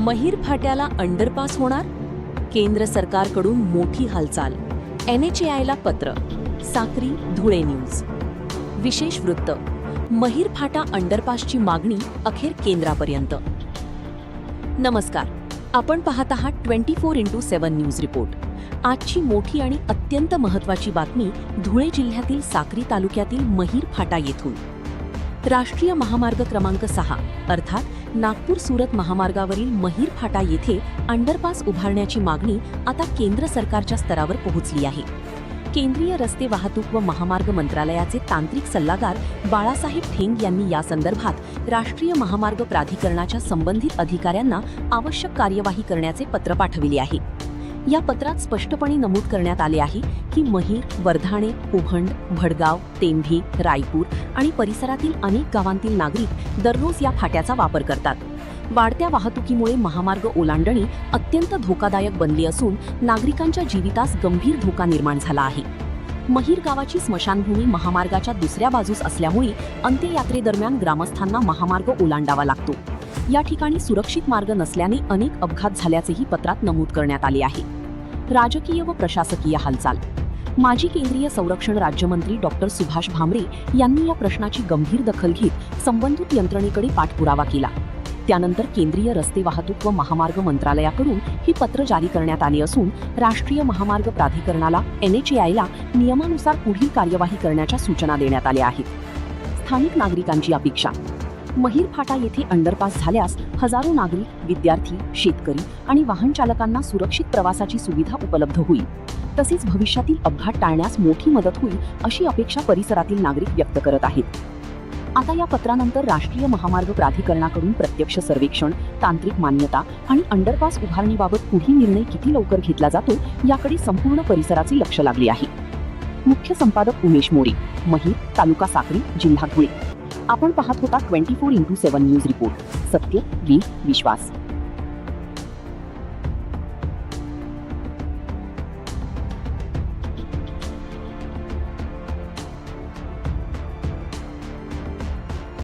महिर फाट्याला अंडरपास होणार? केंद्र सरकारकडून मोठी हालचाल. NHAIला पत्र. साक्री, धुळे न्यूज. विशेष वृत्त. महिर फाटा अंडरपासची मागणी अखेर केंद्रापर्यंत. नमस्कार, आपण पाहत आहात 24x7 न्यूज रिपोर्ट. आजची मोठी आणि अत्यंत महत्त्वाची बातमी धुळे जिल्ह्यातील साक्री तालुक्यातील महिर फाटा येथून. राष्ट्रीय महामार्ग क्रमांक 6 अर्थात नागपूर-सुरत महामार्गावरील महिर फाटा येथे अंडरपास उभारण्याची मागणी आता केंद्र सरकारच्या स्तरावर पोहोचली आहे. केंद्रीय रस्ते वाहतूक व महामार्ग मंत्रालयाचे तांत्रिक सल्लागार बाळासाहेब ठेंग यांनी या संदर्भात राष्ट्रीय महामार्ग प्राधिकरणाच्या संबंधित अधिकाऱ्यांना आवश्यक कार्यवाही करण्याचे पत्र पाठविले आहे. या पत्रात स्पष्टपणे नमूद करण्यात आले आहे की महिर, वर्धाणे, उभंड, भडगाव, तेंभी, रायपूर आणि परिसरातील अनेक गावांतील नागरिक दररोज या फाट्याचा वापर करतात. वाढत्या वाहतुकीमुळे महामार्ग ओलांडणी अत्यंत धोकादायक बनली असून नागरिकांच्या जीवितास गंभीर धोका निर्माण झाला आहे. महिर गावाची स्मशानभूमी महामार्गाच्या दुसऱ्या बाजूस असल्यामुळे अंत्ययात्रेदरम्यान ग्रामस्थांना महामार्ग ओलांडावा लागतो. या ठिकाणी सुरक्षित मार्ग नसल्याने अनेक अपघात झाल्याचेही पत्रात नमूद करण्यात आले आहे. राजकीय व प्रशासकीय हालचाल. माजी केंद्रीय संरक्षण राज्यमंत्री डॉ. सुभाष भामरे यांनी या प्रश्नाची गंभीर दखल घेत संबंधित यंत्रणेकडे पाठपुरावा केला. त्यानंतर केंद्रीय रस्ते वाहतूक व महामार्ग मंत्रालयाकडून ही पत्र जारी करण्यात आले असून राष्ट्रीय महामार्ग प्राधिकरणाला NHAIला नियमानुसार पुढील कार्यवाही करण्याच्या सूचना देण्यात आल्या आहेत. स्थानिक नागरिकांची अपेक्षा. महिर फाटा येथे अंडरपास झाल्यास हजारो नागरिक, विद्यार्थी, शेतकरी आणि वाहन चालकांना सुरक्षित प्रवासाची सुविधा उपलब्ध होईल. तसेच भविष्यातील अपघात टाळण्यास मोठी मदत होईल अशी अपेक्षा परिसरातील नागरिक व्यक्त करत आहेत. आता या पत्रानंतर राष्ट्रीय महामार्ग प्राधिकरणाकडून प्रत्यक्ष सर्वेक्षण, तांत्रिक मान्यता आणि अंडरपास उभारणीबाबत पुढील निर्णय किती लवकर घेतला जातो याकडे संपूर्ण परिसराचे लक्ष लागले आहे. मुख्य संपादक उमेश मोरे, महिर, तालुका साक्री, जिल्हा धुळे. आपण पाहत होता 24x7 न्यूज रिपोर्ट. सत्य, वेळ, विश्वास.